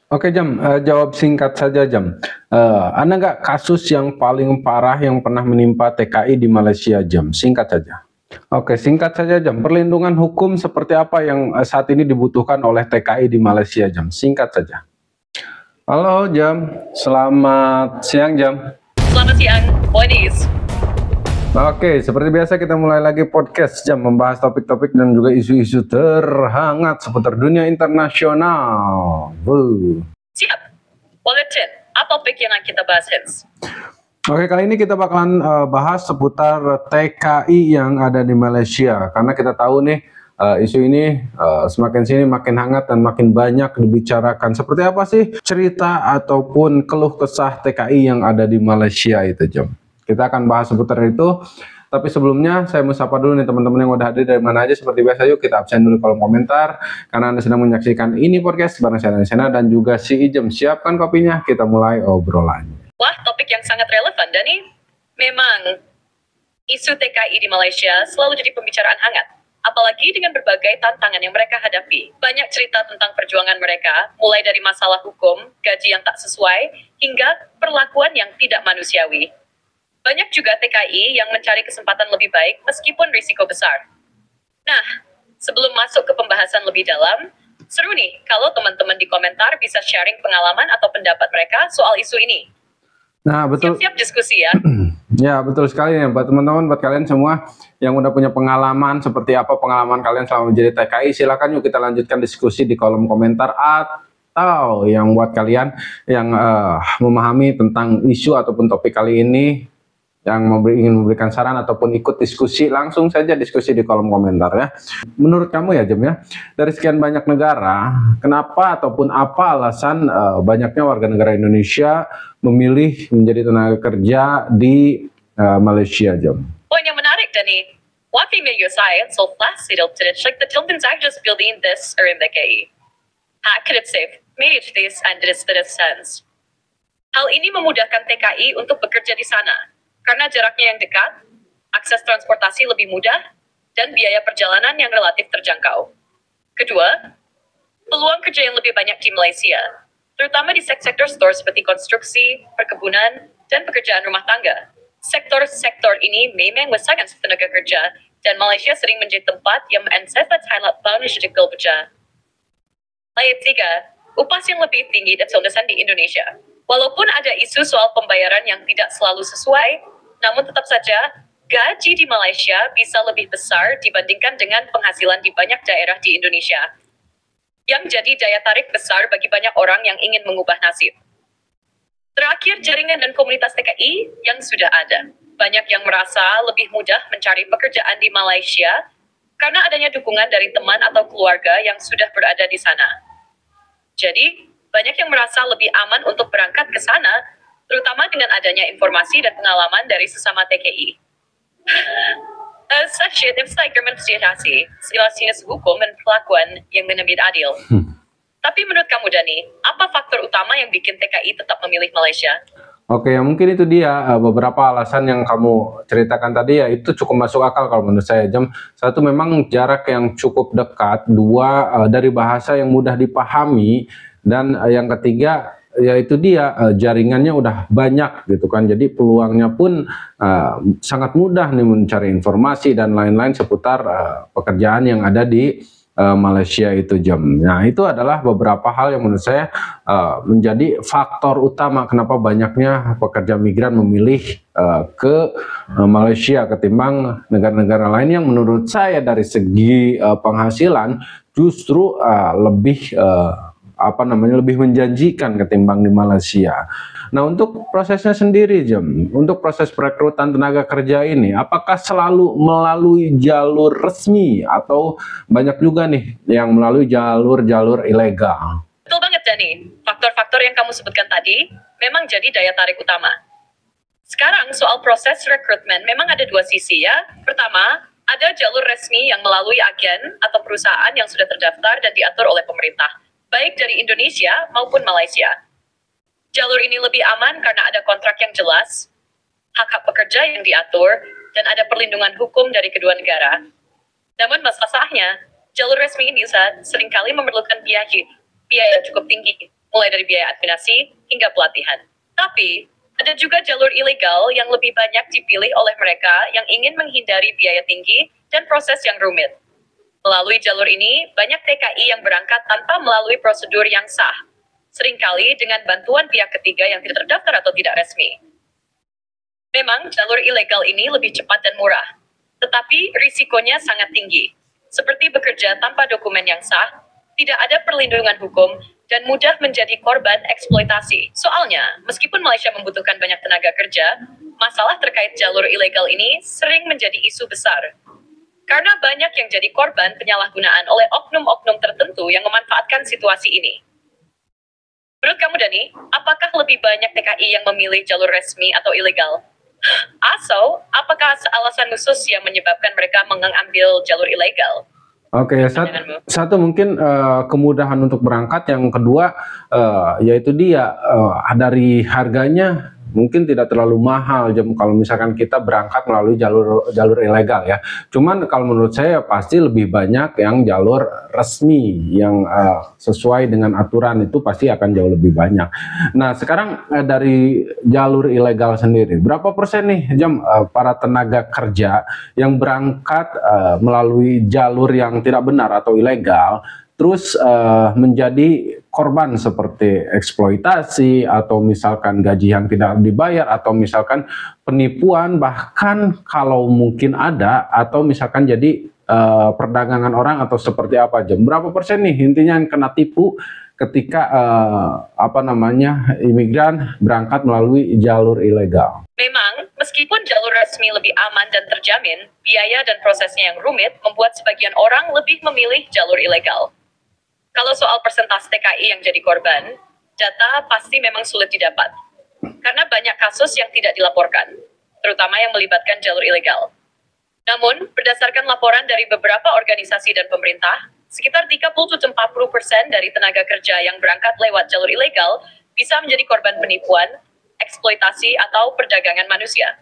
Oke Jam, jawab singkat saja Jam. Ada nggak kasus yang paling parah yang pernah menimpa TKI di Malaysia Jam? Singkat saja. Oke, singkat saja Jam. Perlindungan hukum seperti apa yang saat ini dibutuhkan oleh TKI di Malaysia Jam? Singkat saja. Halo Jam, selamat siang Jam. Selamat siang, Bonis. Oke, seperti biasa kita mulai lagi podcast Jam, membahas topik-topik dan juga isu-isu terhangat seputar dunia internasional. Siap. Waletin, apa topik yang kita bahas, Hens? Oke, kali ini kita bakalan bahas seputar TKI yang ada di Malaysia. Karena kita tahu nih, isu ini semakin sini makin hangat dan makin banyak dibicarakan. Seperti apa sih cerita ataupun keluh kesah TKI yang ada di Malaysia itu, Jom? Kita akan bahas seputar itu. Tapi sebelumnya saya mau sapa dulu nih teman-teman yang udah hadir dari mana aja. Seperti biasa, yuk kita absen dulu kolom komentar. Karena Anda sedang menyaksikan ini podcast bareng saya Sena dan juga si Ijem. Siapkan kopinya, kita mulai obrolannya. Wah, topik yang sangat relevan, Dani. Memang, isu TKI di Malaysia selalu jadi pembicaraan hangat. Apalagi dengan berbagai tantangan yang mereka hadapi. Banyak cerita tentang perjuangan mereka, mulai dari masalah hukum, gaji yang tak sesuai, hingga perlakuan yang tidak manusiawi. Banyak juga TKI yang mencari kesempatan lebih baik meskipun risiko besar. Nah, sebelum masuk ke pembahasan lebih dalam, seru nih kalau teman-teman di komentar bisa sharing pengalaman atau pendapat mereka soal isu ini. Nah, betul. Siap-siap diskusi ya. Ya, betul sekali ya buat teman-teman, buat kalian semua yang udah punya pengalaman, seperti apa pengalaman kalian selama menjadi TKI, silakan yuk kita lanjutkan diskusi di kolom komentar, atau yang buat kalian yang memahami tentang isu ataupun topik kali ini, yang ingin memberikan saran ataupun ikut diskusi, langsung saja diskusi di kolom komentar ya. Menurut kamu ya Jem ya, dari sekian banyak negara, kenapa ataupun apa alasan banyaknya warga negara Indonesia memilih menjadi tenaga kerja di Malaysia Jem? Poin yang menarik Dani. Wapi milyo saya setelah sidil-tidil the tilden just building this RMDKI. Hakit safe, made this and this sense. Hal ini memudahkan TKI untuk bekerja di sana. Karena jaraknya yang dekat, akses transportasi lebih mudah, dan biaya perjalanan yang relatif terjangkau. Kedua, peluang kerja yang lebih banyak di Malaysia, terutama di sektor seperti konstruksi, perkebunan, dan pekerjaan rumah tangga. Sektor-sektor ini memang sangat tenaga kerja, dan Malaysia sering menjadi tempat yang mensebat highlight bonus di kerja. Layak tiga, upah yang lebih tinggi dan di Indonesia. Walaupun ada isu soal pembayaran yang tidak selalu sesuai, namun tetap saja, gaji di Malaysia bisa lebih besar dibandingkan dengan penghasilan di banyak daerah di Indonesia. Yang jadi daya tarik besar bagi banyak orang yang ingin mengubah nasib. Terakhir, jaringan dan komunitas TKI yang sudah ada. Banyak yang merasa lebih mudah mencari pekerjaan di Malaysia karena adanya dukungan dari teman atau keluarga yang sudah berada di sana. Jadi, banyak yang merasa lebih aman untuk berangkat ke sana, terutama dengan adanya informasi dan pengalaman dari sesama TKI. Saya mensiasati silas hukum dan perlakuan yang lebih adil. Tapi menurut kamu Dani, apa faktor utama yang bikin TKI tetap memilih Malaysia? Oke, ya mungkin itu dia beberapa alasan yang kamu ceritakan tadi ya, itu cukup masuk akal kalau menurut saya Jam. Satu, memang jarak yang cukup dekat. Dua, dari bahasa yang mudah dipahami. Dan yang ketiga, yaitu dia jaringannya udah banyak gitu kan, jadi peluangnya pun sangat mudah nih mencari informasi dan lain-lain seputar pekerjaan yang ada di Malaysia itu Jam. Nah, itu adalah beberapa hal yang menurut saya menjadi faktor utama kenapa banyaknya pekerja migran memilih ke Malaysia ketimbang negara-negara lain yang menurut saya dari segi penghasilan justru lebih lebih menjanjikan ketimbang di Malaysia. Nah, untuk prosesnya sendiri Jem, untuk proses perekrutan tenaga kerja ini, apakah selalu melalui jalur resmi atau banyak juga nih yang melalui jalur-jalur ilegal? Betul banget Dani, faktor-faktor yang kamu sebutkan tadi memang jadi daya tarik utama. Sekarang soal proses rekrutmen memang ada dua sisi ya. Pertama, ada jalur resmi yang melalui agen atau perusahaan yang sudah terdaftar dan diatur oleh pemerintah, baik dari Indonesia maupun Malaysia. Jalur ini lebih aman karena ada kontrak yang jelas, hak-hak pekerja yang diatur, dan ada perlindungan hukum dari kedua negara. Namun masalahnya, jalur resmi ini seringkali memerlukan biaya yang cukup tinggi, mulai dari biaya administrasi hingga pelatihan. Tapi, ada juga jalur ilegal yang lebih banyak dipilih oleh mereka yang ingin menghindari biaya tinggi dan proses yang rumit. Melalui jalur ini, banyak TKI yang berangkat tanpa melalui prosedur yang sah, seringkali dengan bantuan pihak ketiga yang tidak terdaftar atau tidak resmi. Memang, jalur ilegal ini lebih cepat dan murah, tetapi risikonya sangat tinggi, seperti bekerja tanpa dokumen yang sah, tidak ada perlindungan hukum, dan mudah menjadi korban eksploitasi. Soalnya, meskipun Malaysia membutuhkan banyak tenaga kerja, masalah terkait jalur ilegal ini sering menjadi isu besar. Karena banyak yang jadi korban penyalahgunaan oleh oknum-oknum tertentu yang memanfaatkan situasi ini. Menurut kamu, Dani, apakah lebih banyak TKI yang memilih jalur resmi atau ilegal? Atau, apakah alasan khusus yang menyebabkan mereka mengambil jalur ilegal? Oke, satu mungkin kemudahan untuk berangkat, yang kedua yaitu dia dari harganya mungkin tidak terlalu mahal kalau misalkan kita berangkat melalui jalur ilegal ya. Cuman kalau menurut saya pasti lebih banyak yang jalur resmi yang sesuai dengan aturan, itu pasti akan jauh lebih banyak. Nah sekarang dari jalur ilegal sendiri, berapa persen nih para tenaga kerja yang berangkat melalui jalur yang tidak benar atau ilegal, terus menjadi korban seperti eksploitasi, atau misalkan gaji yang tidak dibayar, atau misalkan penipuan, bahkan kalau mungkin ada, atau misalkan jadi perdagangan orang atau seperti apa aja. Berapa persen nih intinya yang kena tipu ketika imigran berangkat melalui jalur ilegal? Memang, meskipun jalur resmi lebih aman dan terjamin, biaya dan prosesnya yang rumit membuat sebagian orang lebih memilih jalur ilegal. Kalau soal persentase TKI yang jadi korban, data pasti memang sulit didapat. Karena banyak kasus yang tidak dilaporkan, terutama yang melibatkan jalur ilegal. Namun, berdasarkan laporan dari beberapa organisasi dan pemerintah, sekitar 30-40% dari tenaga kerja yang berangkat lewat jalur ilegal bisa menjadi korban penipuan, eksploitasi, atau perdagangan manusia.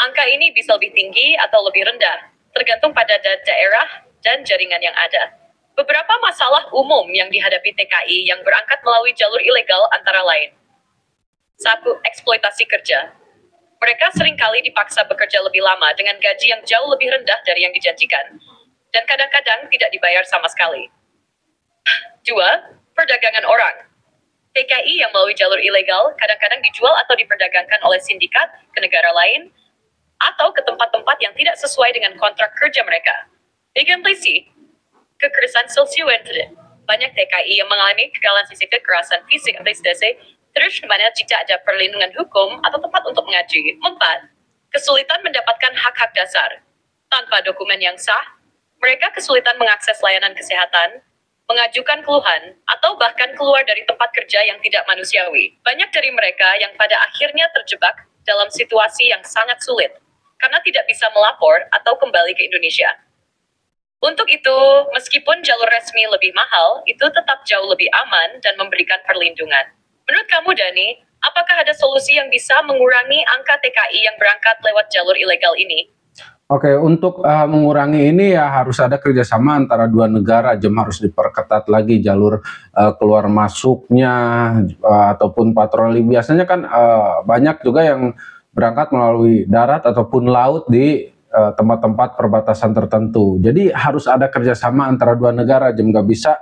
Angka ini bisa lebih tinggi atau lebih rendah, tergantung pada daerah dan jaringan yang ada. Beberapa masalah umum yang dihadapi TKI yang berangkat melalui jalur ilegal antara lain. 1. Eksploitasi kerja. Mereka seringkali dipaksa bekerja lebih lama dengan gaji yang jauh lebih rendah dari yang dijanjikan, dan kadang-kadang tidak dibayar sama sekali. 2. Perdagangan orang. TKI yang melalui jalur ilegal kadang-kadang dijual atau diperdagangkan oleh sindikat ke negara lain, atau ke tempat-tempat yang tidak sesuai dengan kontrak kerja mereka. Eksploitasi. Kekerasan seksual. Banyak TKI yang mengalami kekerasan fisik atau stresif, terus dimana tidak ada perlindungan hukum atau tempat untuk mengaji. 4. Kesulitan mendapatkan hak-hak dasar. Tanpa dokumen yang sah, mereka kesulitan mengakses layanan kesehatan, mengajukan keluhan, atau bahkan keluar dari tempat kerja yang tidak manusiawi. Banyak dari mereka yang pada akhirnya terjebak dalam situasi yang sangat sulit, karena tidak bisa melapor atau kembali ke Indonesia. Untuk itu, meskipun jalur resmi lebih mahal, itu tetap jauh lebih aman dan memberikan perlindungan. Menurut kamu, Dani, apakah ada solusi yang bisa mengurangi angka TKI yang berangkat lewat jalur ilegal ini? Oke, untuk mengurangi ini ya harus ada kerjasama antara dua negara. Harus diperketat lagi jalur keluar masuknya ataupun patroli. Biasanya kan banyak juga yang berangkat melalui darat ataupun laut di tempat-tempat perbatasan tertentu. Jadi harus ada kerjasama antara dua negara. Nggak bisa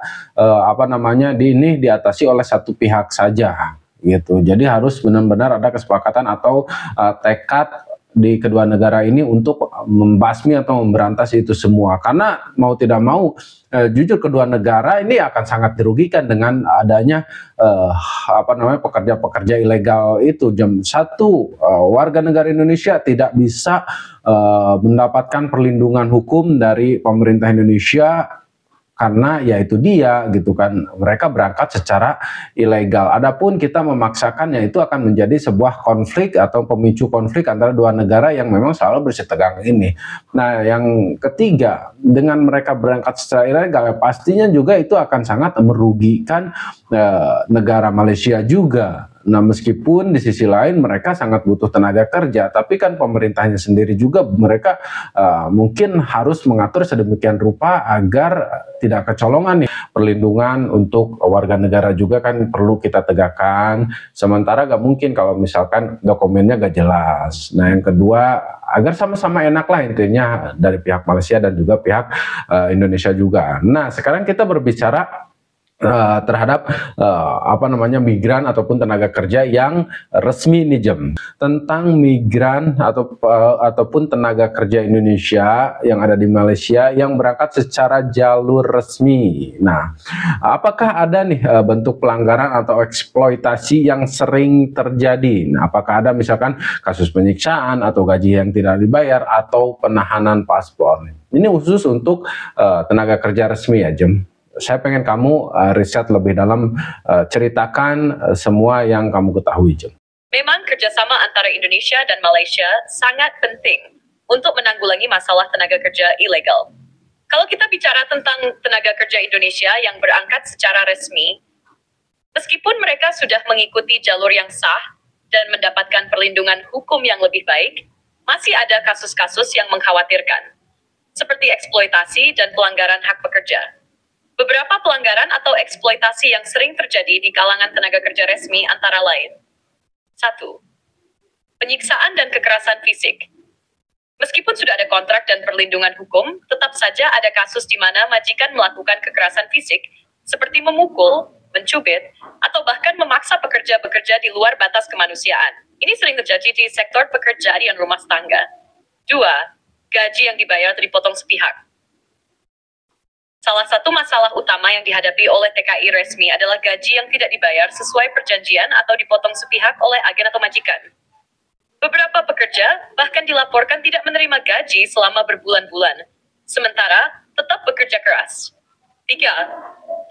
ini diatasi oleh satu pihak saja gitu. Jadi harus benar-benar ada kesepakatan atau tekad di kedua negara ini untuk membasmi atau memberantas itu semua. Karena mau tidak mau, jujur kedua negara ini akan sangat dirugikan dengan adanya pekerja-pekerja ilegal itu. Warga negara Indonesia tidak bisa mendapatkan perlindungan hukum dari pemerintah Indonesia, karena ya itu dia gitu kan, mereka berangkat secara ilegal. Adapun kita memaksakan, ya itu akan menjadi sebuah konflik atau pemicu konflik antara dua negara yang memang selalu bersitegang ini. Nah, yang ketiga, dengan mereka berangkat secara ilegal, pastinya juga itu akan sangat merugikan negara Malaysia juga Nah, meskipun di sisi lain mereka sangat butuh tenaga kerja, tapi kan pemerintahnya sendiri juga mereka mungkin harus mengatur sedemikian rupa agar tidak kecolongan nih. Perlindungan untuk warga negara juga kan perlu kita tegakkan. Sementara gak mungkin kalau misalkan dokumennya gak jelas. Nah, yang kedua, agar sama-sama enak lah intinya dari pihak Malaysia dan juga pihak Indonesia juga. Nah, sekarang kita berbicara terhadap migran ataupun tenaga kerja yang resmi nih Jem, tentang migran ataupun tenaga kerja Indonesia yang ada di Malaysia yang berangkat secara jalur resmi. Nah, apakah ada nih bentuk pelanggaran atau eksploitasi yang sering terjadi? Nah, apakah ada misalkan kasus penyiksaan atau gaji yang tidak dibayar atau penahanan paspor? Ini khusus untuk tenaga kerja resmi ya Jem. Saya pengen kamu riset lebih dalam, ceritakan semua yang kamu ketahui, Jem. Memang kerjasama antara Indonesia dan Malaysia sangat penting untuk menanggulangi masalah tenaga kerja ilegal. Kalau kita bicara tentang tenaga kerja Indonesia yang berangkat secara resmi, meskipun mereka sudah mengikuti jalur yang sah dan mendapatkan perlindungan hukum yang lebih baik, masih ada kasus-kasus yang mengkhawatirkan, seperti eksploitasi dan pelanggaran hak pekerja. Beberapa pelanggaran atau eksploitasi yang sering terjadi di kalangan tenaga kerja resmi antara lain. 1. Penyiksaan dan kekerasan fisik. Meskipun sudah ada kontrak dan perlindungan hukum, tetap saja ada kasus di mana majikan melakukan kekerasan fisik, seperti memukul, mencubit, atau bahkan memaksa pekerja bekerja di luar batas kemanusiaan. Ini sering terjadi di sektor pekerjaan rumah tangga. 2. Gaji yang dibayar dipotong sepihak. Salah satu masalah utama yang dihadapi oleh TKI resmi adalah gaji yang tidak dibayar sesuai perjanjian atau dipotong sepihak oleh agen atau majikan. Beberapa pekerja bahkan dilaporkan tidak menerima gaji selama berbulan-bulan, sementara tetap bekerja keras. 3.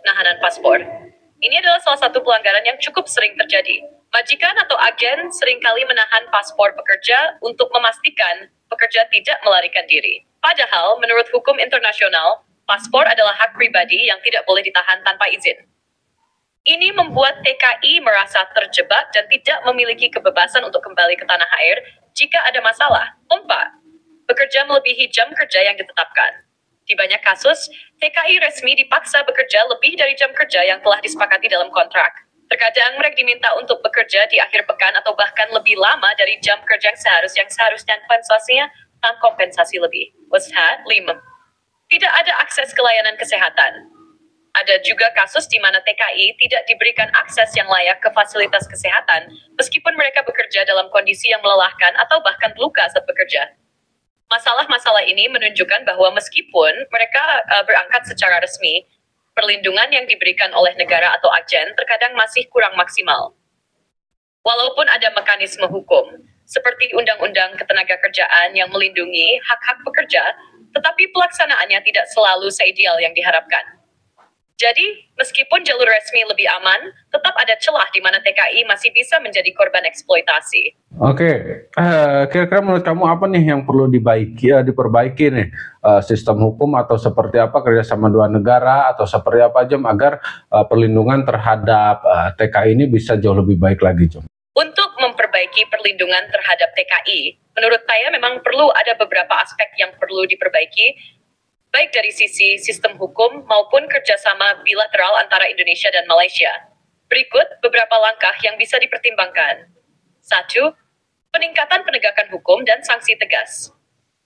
Penahanan paspor. Ini adalah salah satu pelanggaran yang cukup sering terjadi. Majikan atau agen seringkali menahan paspor pekerja untuk memastikan pekerja tidak melarikan diri. Padahal, menurut hukum internasional, paspor adalah hak pribadi yang tidak boleh ditahan tanpa izin. Ini membuat TKI merasa terjebak dan tidak memiliki kebebasan untuk kembali ke tanah air jika ada masalah. 4. Bekerja melebihi jam kerja yang ditetapkan. Di banyak kasus, TKI resmi dipaksa bekerja lebih dari jam kerja yang telah disepakati dalam kontrak. Terkadang mereka diminta untuk bekerja di akhir pekan atau bahkan lebih lama dari jam kerja yang seharusnya tanpa kompensasi lebih. 5. Tidak ada akses ke layanan kesehatan. Ada juga kasus di mana TKI tidak diberikan akses yang layak ke fasilitas kesehatan, meskipun mereka bekerja dalam kondisi yang melelahkan atau bahkan luka saat bekerja. Masalah-masalah ini menunjukkan bahwa meskipun mereka berangkat secara resmi, perlindungan yang diberikan oleh negara atau agen terkadang masih kurang maksimal. Walaupun ada mekanisme hukum, seperti Undang-Undang Ketenagakerjaan yang melindungi hak-hak pekerja, tetapi pelaksanaannya tidak selalu seideal yang diharapkan. Jadi, meskipun jalur resmi lebih aman, tetap ada celah di mana TKI masih bisa menjadi korban eksploitasi. Oke, kira-kira menurut kamu apa nih yang perlu diperbaiki nih, sistem hukum atau seperti apa kerjasama dua negara atau seperti apa Jom agar perlindungan terhadap TKI ini bisa jauh lebih baik lagi Jom? Untuk memperbaiki perlindungan terhadap TKI, menurut saya memang perlu ada beberapa aspek yang perlu diperbaiki, baik dari sisi sistem hukum maupun kerjasama bilateral antara Indonesia dan Malaysia. Berikut beberapa langkah yang bisa dipertimbangkan. 1. Peningkatan penegakan hukum dan sanksi tegas.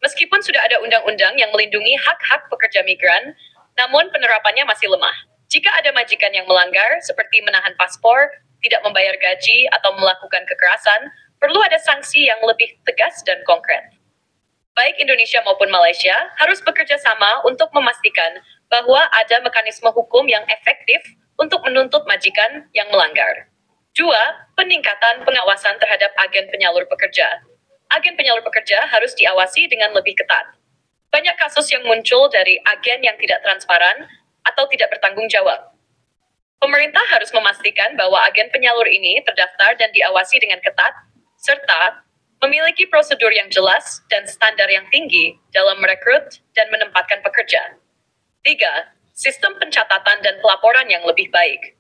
Meskipun sudah ada undang-undang yang melindungi hak-hak pekerja migran, namun penerapannya masih lemah. Jika ada majikan yang melanggar, seperti menahan paspor, tidak membayar gaji, atau melakukan kekerasan, perlu ada sanksi yang lebih tegas dan konkret. Baik Indonesia maupun Malaysia harus bekerja sama untuk memastikan bahwa ada mekanisme hukum yang efektif untuk menuntut majikan yang melanggar. 2. Peningkatan pengawasan terhadap agen penyalur pekerja. Agen penyalur pekerja harus diawasi dengan lebih ketat. Banyak kasus yang muncul dari agen yang tidak transparan atau tidak bertanggung jawab. Pemerintah harus memastikan bahwa agen penyalur ini terdaftar dan diawasi dengan ketat, serta memiliki prosedur yang jelas dan standar yang tinggi dalam merekrut dan menempatkan pekerja. 3. Sistem pencatatan dan pelaporan yang lebih baik.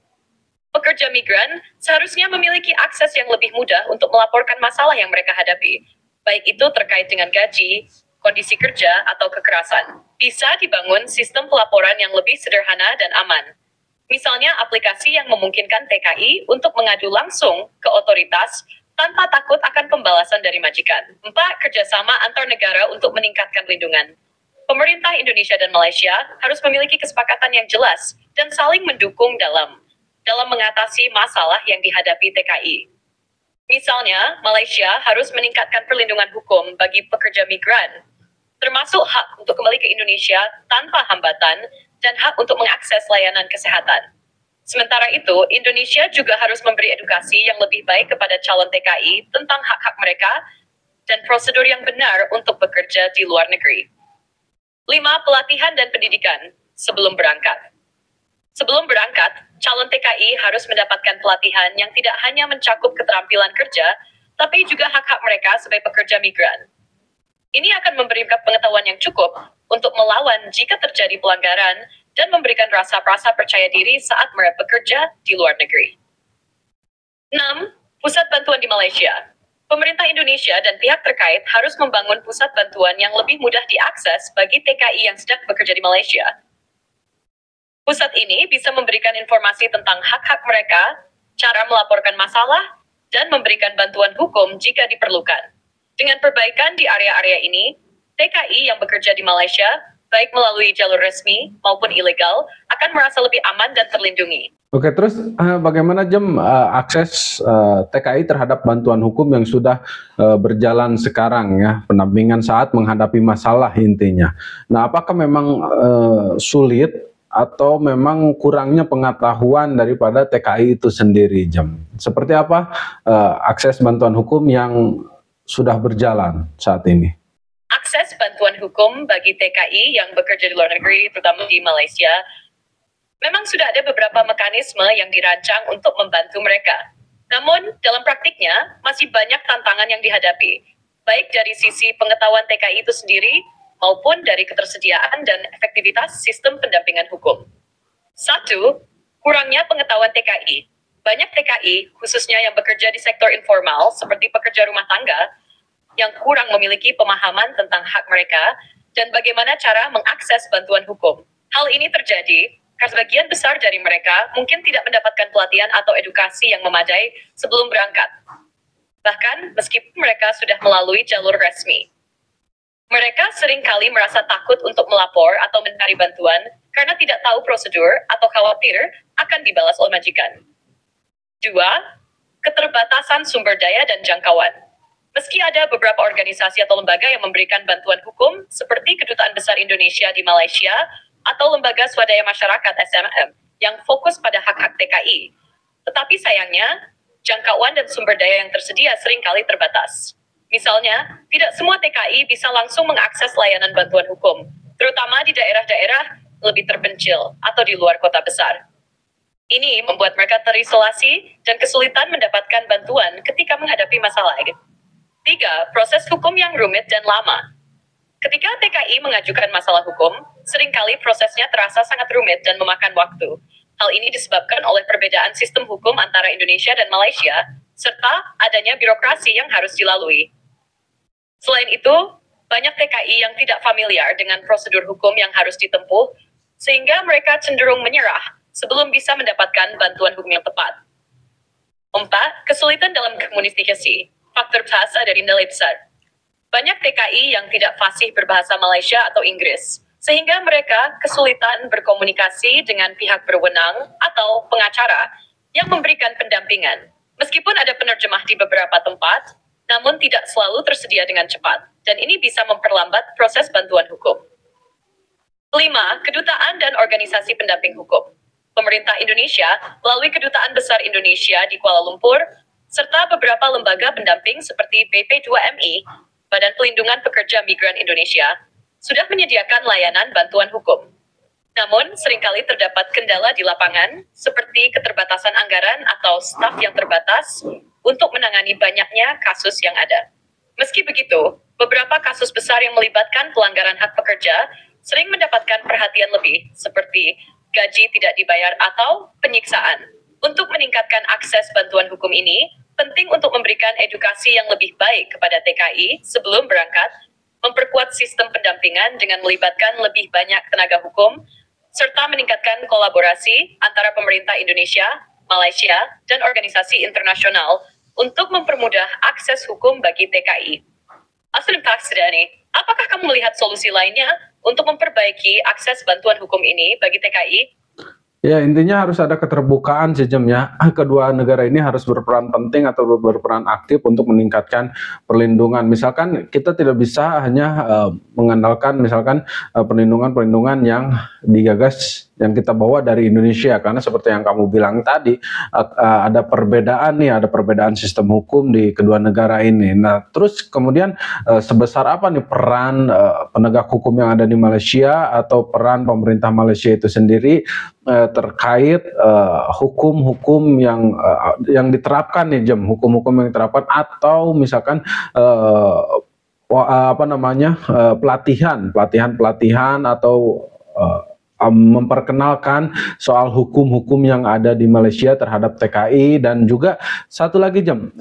Pekerja migran seharusnya memiliki akses yang lebih mudah untuk melaporkan masalah yang mereka hadapi, baik itu terkait dengan gaji, kondisi kerja, atau kekerasan. Bisa dibangun sistem pelaporan yang lebih sederhana dan aman. Misalnya aplikasi yang memungkinkan TKI untuk mengadu langsung ke otoritas tanpa takut akan pembalasan dari majikan. 4. Kerjasama antar negara untuk meningkatkan perlindungan. Pemerintah Indonesia dan Malaysia harus memiliki kesepakatan yang jelas dan saling mendukung dalam mengatasi masalah yang dihadapi TKI. Misalnya, Malaysia harus meningkatkan perlindungan hukum bagi pekerja migran, termasuk hak untuk kembali ke Indonesia tanpa hambatan dan hak untuk mengakses layanan kesehatan. Sementara itu, Indonesia juga harus memberi edukasi yang lebih baik kepada calon TKI tentang hak-hak mereka dan prosedur yang benar untuk bekerja di luar negeri. 5. Pelatihan dan pendidikan sebelum berangkat. Sebelum berangkat, calon TKI harus mendapatkan pelatihan yang tidak hanya mencakup keterampilan kerja, tapi juga hak-hak mereka sebagai pekerja migran. Ini akan memberi pengetahuan yang cukup untuk melawan jika terjadi pelanggaran dan memberikan rasa percaya diri saat mereka bekerja di luar negeri. 6. Pusat bantuan di Malaysia. Pemerintah Indonesia dan pihak terkait harus membangun pusat bantuan yang lebih mudah diakses bagi TKI yang sedang bekerja di Malaysia. Pusat ini bisa memberikan informasi tentang hak-hak mereka, cara melaporkan masalah, dan memberikan bantuan hukum jika diperlukan. Dengan perbaikan di area-area ini, TKI yang bekerja di Malaysia, baik melalui jalur resmi maupun ilegal, akan merasa lebih aman dan terlindungi. Oke, terus bagaimana akses TKI terhadap bantuan hukum yang sudah berjalan sekarang ya, pendampingan saat menghadapi masalah intinya. Nah, apakah memang sulit atau memang kurangnya pengetahuan daripada TKI itu sendiri, Seperti apa akses bantuan hukum yang sudah berjalan saat ini? Akses bantuan hukum bagi TKI yang bekerja di luar negeri, terutama di Malaysia, memang sudah ada beberapa mekanisme yang dirancang untuk membantu mereka. Namun, dalam praktiknya, masih banyak tantangan yang dihadapi, baik dari sisi pengetahuan TKI itu sendiri, maupun dari ketersediaan dan efektivitas sistem pendampingan hukum. 1. Kurangnya pengetahuan TKI. Banyak TKI, khususnya yang bekerja di sektor informal, seperti pekerja rumah tangga, yang kurang memiliki pemahaman tentang hak mereka dan bagaimana cara mengakses bantuan hukum. Hal ini terjadi karena sebagian besar dari mereka mungkin tidak mendapatkan pelatihan atau edukasi yang memadai sebelum berangkat. Bahkan meskipun mereka sudah melalui jalur resmi. Mereka seringkali merasa takut untuk melapor atau mencari bantuan karena tidak tahu prosedur atau khawatir akan dibalas oleh majikan. 2. Keterbatasan sumber daya dan jangkauan. Meski ada beberapa organisasi atau lembaga yang memberikan bantuan hukum, seperti Kedutaan Besar Indonesia di Malaysia atau Lembaga Swadaya Masyarakat SMM, yang fokus pada hak-hak TKI. Tetapi sayangnya, jangkauan dan sumber daya yang tersedia seringkali terbatas. Misalnya, tidak semua TKI bisa langsung mengakses layanan bantuan hukum, terutama di daerah-daerah lebih terpencil atau di luar kota besar. Ini membuat mereka terisolasi dan kesulitan mendapatkan bantuan ketika menghadapi masalah. 3. Proses hukum yang rumit dan lama. Ketika TKI mengajukan masalah hukum, seringkali prosesnya terasa sangat rumit dan memakan waktu. Hal ini disebabkan oleh perbedaan sistem hukum antara Indonesia dan Malaysia, serta adanya birokrasi yang harus dilalui. Selain itu, banyak TKI yang tidak familiar dengan prosedur hukum yang harus ditempuh, sehingga mereka cenderung menyerah sebelum bisa mendapatkan bantuan hukum yang tepat. 4. Kesulitan dalam komunikasi. Faktor bahasa dari nilai besar. Banyak TKI yang tidak fasih berbahasa Malaysia atau Inggris, sehingga mereka kesulitan berkomunikasi dengan pihak berwenang atau pengacara yang memberikan pendampingan. Meskipun ada penerjemah di beberapa tempat, namun tidak selalu tersedia dengan cepat, dan ini bisa memperlambat proses bantuan hukum. 5. Kedutaan dan organisasi pendamping hukum. Pemerintah Indonesia melalui Kedutaan Besar Indonesia di Kuala Lumpur, serta beberapa lembaga pendamping seperti BP2MI, Badan Pelindungan Pekerja Migran Indonesia, sudah menyediakan layanan bantuan hukum. Namun, seringkali terdapat kendala di lapangan, seperti keterbatasan anggaran atau staf yang terbatas, untuk menangani banyaknya kasus yang ada. Meski begitu, beberapa kasus besar yang melibatkan pelanggaran hak pekerja sering mendapatkan perhatian lebih, seperti gaji tidak dibayar atau penyiksaan. Untuk meningkatkan akses bantuan hukum ini, penting untuk memberikan edukasi yang lebih baik kepada TKI sebelum berangkat, memperkuat sistem pendampingan dengan melibatkan lebih banyak tenaga hukum, serta meningkatkan kolaborasi antara pemerintah Indonesia, Malaysia, dan organisasi internasional untuk mempermudah akses hukum bagi TKI. Aslim Taksidani, apakah kamu melihat solusi lainnya untuk memperbaiki akses bantuan hukum ini bagi TKI? Ya, intinya harus ada keterbukaan sih Jem ya. Kedua negara ini harus berperan penting atau berperan aktif untuk meningkatkan perlindungan. Misalkan kita tidak bisa hanya mengandalkan misalkan perlindungan-perlindungan yang digagas yang kita bawa dari Indonesia, karena seperti yang kamu bilang tadi ada perbedaan nih, ada perbedaan sistem hukum di kedua negara ini. Nah, terus kemudian sebesar apa nih peran penegak hukum yang ada di Malaysia atau peran pemerintah Malaysia itu sendiri terkait hukum-hukum yang diterapkan nih Jem, hukum-hukum yang diterapkan atau misalkan pelatihan atau memperkenalkan soal hukum-hukum yang ada di Malaysia terhadap TKI. Dan juga satu lagi Jem,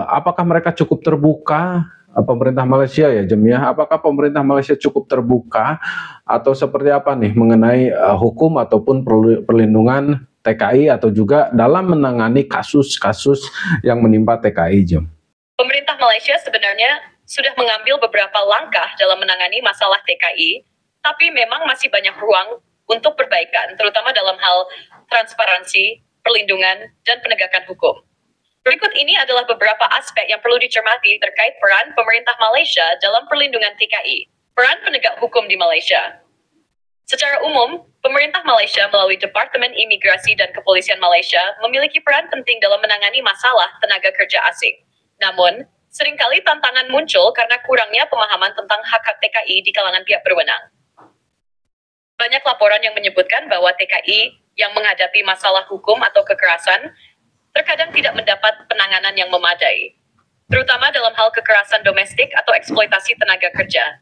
apakah mereka cukup terbuka, pemerintah Malaysia ya Jem ya, apakah pemerintah Malaysia cukup terbuka atau seperti apa nih mengenai hukum ataupun perlindungan TKI atau juga dalam menangani kasus-kasus yang menimpa TKI Jem? Pemerintah Malaysia sebenarnya sudah mengambil beberapa langkah dalam menangani masalah TKI, tapi memang masih banyak ruang untuk perbaikan, terutama dalam hal transparansi, perlindungan, dan penegakan hukum. Berikut ini adalah beberapa aspek yang perlu dicermati terkait peran pemerintah Malaysia dalam perlindungan TKI. Peran penegak hukum di Malaysia. Secara umum, pemerintah Malaysia melalui Departemen Imigrasi dan Kepolisian Malaysia memiliki peran penting dalam menangani masalah tenaga kerja asing. Namun, seringkali tantangan muncul karena kurangnya pemahaman tentang hak-hak TKI di kalangan pihak berwenang. Banyak laporan yang menyebutkan bahwa TKI yang menghadapi masalah hukum atau kekerasan terkadang tidak mendapat penanganan yang memadai, terutama dalam hal kekerasan domestik atau eksploitasi tenaga kerja.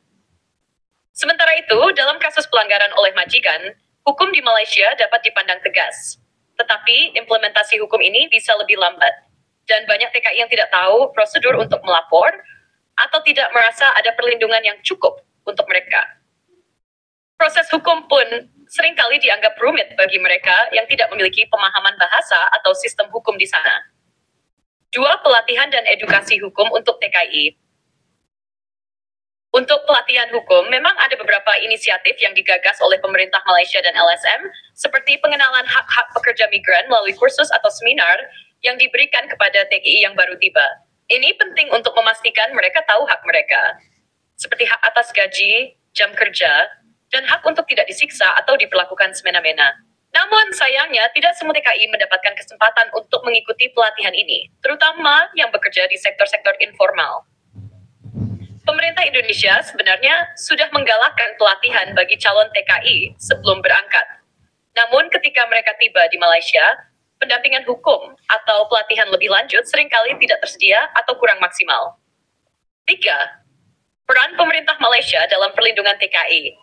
Sementara itu, dalam kasus pelanggaran oleh majikan, hukum di Malaysia dapat dipandang tegas, tetapi implementasi hukum ini bisa lebih lambat, dan banyak TKI yang tidak tahu prosedur untuk melapor atau tidak merasa ada perlindungan yang cukup untuk mereka. Proses hukum pun seringkali dianggap rumit bagi mereka yang tidak memiliki pemahaman bahasa atau sistem hukum di sana. 2. Pelatihan dan edukasi hukum untuk TKI. Untuk pelatihan hukum, memang ada beberapa inisiatif yang digagas oleh pemerintah Malaysia dan LSM, seperti pengenalan hak-hak pekerja migran melalui kursus atau seminar yang diberikan kepada TKI yang baru tiba. Ini penting untuk memastikan mereka tahu hak mereka, seperti hak atas gaji, jam kerja, dan hak untuk tidak disiksa atau diperlakukan semena-mena. Namun sayangnya tidak semua TKI mendapatkan kesempatan untuk mengikuti pelatihan ini, terutama yang bekerja di sektor-sektor informal. Pemerintah Indonesia sebenarnya sudah menggalakkan pelatihan bagi calon TKI sebelum berangkat. Namun ketika mereka tiba di Malaysia, pendampingan hukum atau pelatihan lebih lanjut seringkali tidak tersedia atau kurang maksimal. 3. Peran pemerintah Malaysia dalam perlindungan TKI.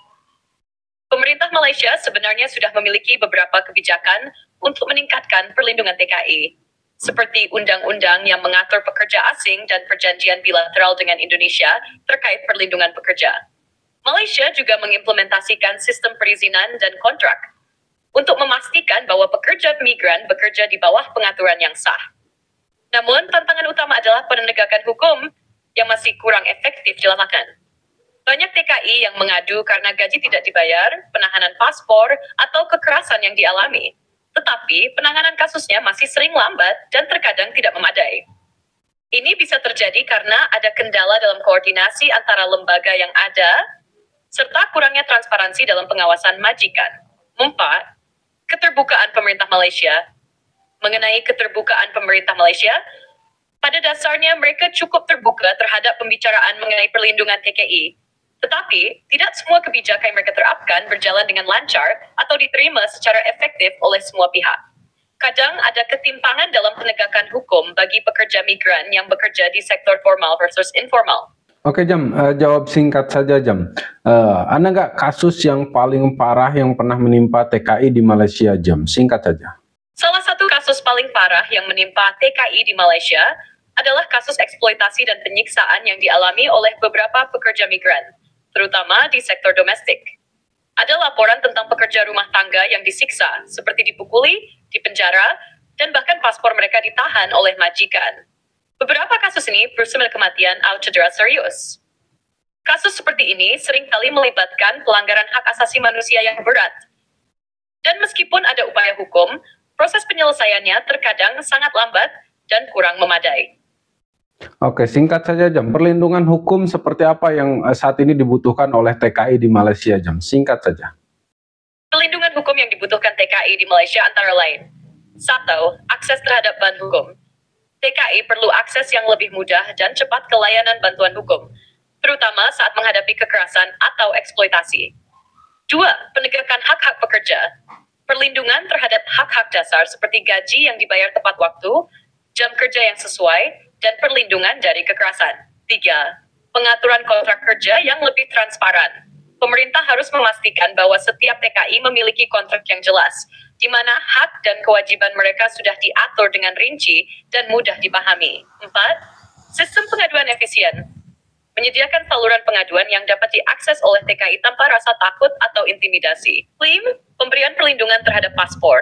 Pemerintah Malaysia sebenarnya sudah memiliki beberapa kebijakan untuk meningkatkan perlindungan TKI, seperti undang-undang yang mengatur pekerja asing dan perjanjian bilateral dengan Indonesia terkait perlindungan pekerja. Malaysia juga mengimplementasikan sistem perizinan dan kontrak untuk memastikan bahwa pekerja migran bekerja di bawah pengaturan yang sah. Namun, tantangan utama adalah penegakan hukum yang masih kurang efektif dilakukan. Banyak TKI yang mengadu karena gaji tidak dibayar, penahanan paspor, atau kekerasan yang dialami. Tetapi penanganan kasusnya masih sering lambat dan terkadang tidak memadai. Ini bisa terjadi karena ada kendala dalam koordinasi antara lembaga yang ada, serta kurangnya transparansi dalam pengawasan majikan. 4. Keterbukaan pemerintah Malaysia. Mengenai keterbukaan pemerintah Malaysia, pada dasarnya mereka cukup terbuka terhadap pembicaraan mengenai perlindungan TKI. Tetapi, tidak semua kebijakan yang mereka terapkan berjalan dengan lancar atau diterima secara efektif oleh semua pihak. Kadang ada ketimpangan dalam penegakan hukum bagi pekerja migran yang bekerja di sektor formal versus informal. Oke Jam, jawab singkat saja Jam. Ada nggak kasus yang paling parah yang pernah menimpa TKI di Malaysia Jam? Singkat saja. Salah satu kasus paling parah yang menimpa TKI di Malaysia adalah kasus eksploitasi dan penyiksaan yang dialami oleh beberapa pekerja migran, terutama di sektor domestik. Ada laporan tentang pekerja rumah tangga yang disiksa, seperti dipukuli, dipenjara, dan bahkan paspor mereka ditahan oleh majikan. Beberapa kasus ini bersumber kematian atau cedera serius. Kasus seperti ini seringkali melibatkan pelanggaran hak asasi manusia yang berat. Dan meskipun ada upaya hukum, proses penyelesaiannya terkadang sangat lambat dan kurang memadai. Oke, singkat saja Jam, perlindungan hukum seperti apa yang saat ini dibutuhkan oleh TKI di Malaysia Jam? Singkat saja. Perlindungan hukum yang dibutuhkan TKI di Malaysia antara lain: 1. Akses terhadap bahan hukum. TKI perlu akses yang lebih mudah dan cepat ke layanan bantuan hukum, terutama saat menghadapi kekerasan atau eksploitasi. 2. Penegakan hak-hak pekerja. Perlindungan terhadap hak-hak dasar seperti gaji yang dibayar tepat waktu, jam kerja yang sesuai, dan perlindungan dari kekerasan. 3. Pengaturan kontrak kerja yang lebih transparan. Pemerintah harus memastikan bahwa setiap TKI memiliki kontrak yang jelas, di mana hak dan kewajiban mereka sudah diatur dengan rinci dan mudah dipahami. 4. Sistem pengaduan efisien. Menyediakan saluran pengaduan yang dapat diakses oleh TKI tanpa rasa takut atau intimidasi. 5. Pemberian perlindungan terhadap paspor.